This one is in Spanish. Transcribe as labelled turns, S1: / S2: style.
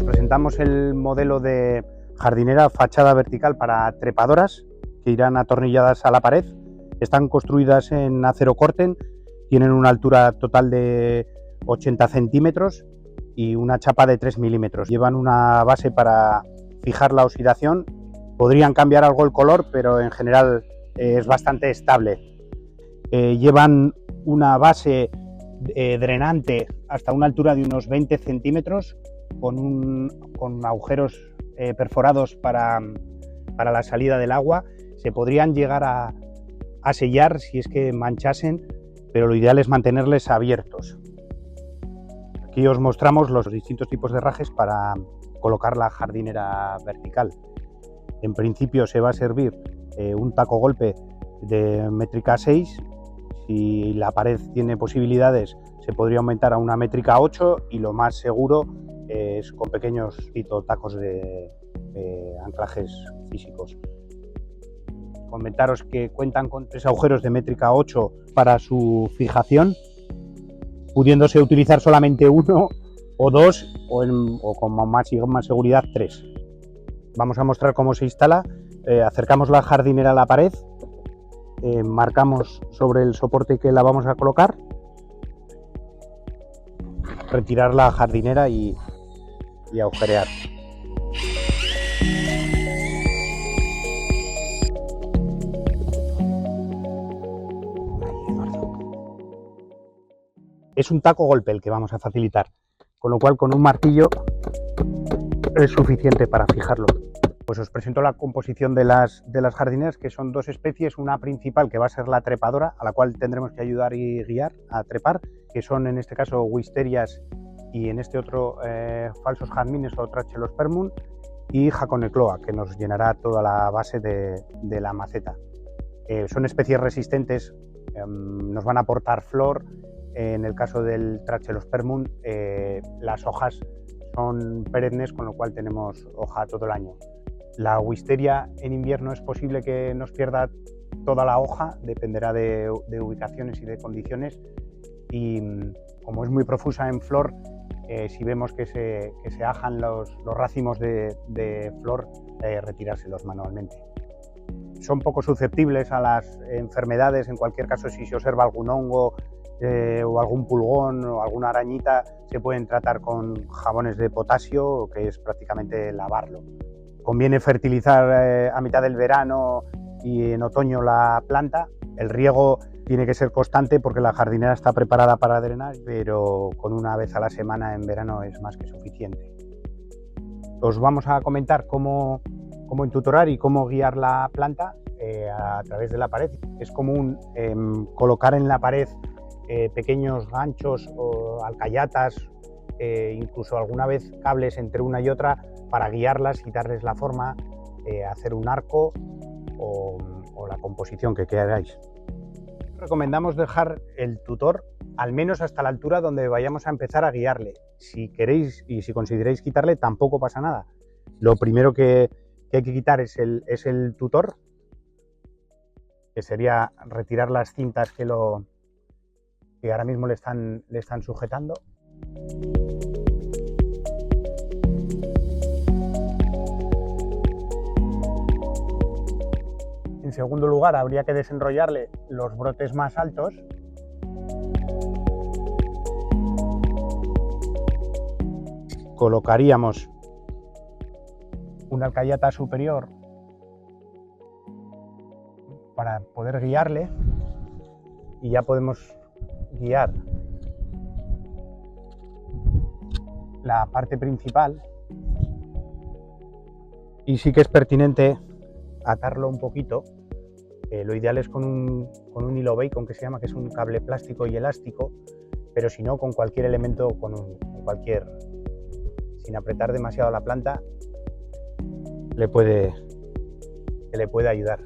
S1: Presentamos el modelo de jardinera fachada vertical para trepadoras que irán atornilladas a la pared. Están construidas en acero corten, tienen una altura total de 80 centímetros y una chapa de 3 milímetros. Llevan una base para fijar la oxidación. Podrían cambiar algo el color, pero en general es bastante estable. Llevan una base drenante hasta una altura de unos 20 centímetros con agujeros perforados para la salida del agua. Se podrían llegar a sellar si es que manchasen, pero lo ideal es mantenerles abiertos. Aquí os mostramos los distintos tipos de herrajes para colocar la jardinera vertical. En principio se va a servir un taco golpe de métrica 6. Si la pared tiene posibilidades, se podría aumentar a una métrica 8 y lo más seguro es con pequeños tacos de anclajes físicos. Comentaros que cuentan con 3 agujeros de métrica 8 para su fijación, pudiéndose utilizar solamente uno o dos o con más seguridad 3. Vamos a mostrar cómo se instala. Acercamos la jardinera a la pared, marcamos sobre el soporte que la vamos a colocar, retirar la jardinera y agujerear. Es un taco golpe el que vamos a facilitar, con lo cual con un martillo es suficiente para fijarlo. Pues os presento la composición de las jardineras, que son dos especies, una principal que va a ser la trepadora, a la cual tendremos que ayudar y guiar a trepar, que son en este caso wisterias y en este otro falsos jazmines o trachelospermum, y jaconecloa, que nos llenará toda la base de la maceta. Son especies resistentes, nos van a aportar flor. En el caso del trachelospermum, las hojas son perennes, con lo cual tenemos hoja todo el año. La wisteria en invierno es posible que nos pierda toda la hoja, dependerá de ubicaciones y de condiciones, y como es muy profusa en flor, si vemos que se ajan los racimos de flor, retirárselos manualmente. Son poco susceptibles a las enfermedades. En cualquier caso, si se observa algún hongo o algún pulgón o alguna arañita, se pueden tratar con jabones de potasio, que es prácticamente lavarlo. Conviene fertilizar a mitad del verano y en otoño la planta. El riego tiene que ser constante porque la jardinera está preparada para drenar, pero con una vez a la semana en verano es más que suficiente. Os vamos a comentar cómo entutorar y cómo guiar la planta a través de la pared. Es común colocar en la pared pequeños ganchos o alcayatas, incluso alguna vez cables entre una y otra para guiarlas y darles la forma, hacer un arco o la composición que queráis. Recomendamos dejar el tutor al menos hasta la altura donde vayamos a empezar a guiarle. Si queréis y si consideráis quitarle, tampoco pasa nada. Lo primero que hay que quitar es el tutor, que sería retirar las cintas que ahora mismo le están sujetando. En segundo lugar, habría que desenrollarle los brotes más altos. Colocaríamos una alcayata superior para poder guiarle y ya podemos guiar la parte principal, y sí que es pertinente atarlo un poquito. Lo ideal es con un hilo bacon, que se llama, que es un cable plástico y elástico, pero si no, con cualquier elemento, sin apretar demasiado la planta, le puede ayudar.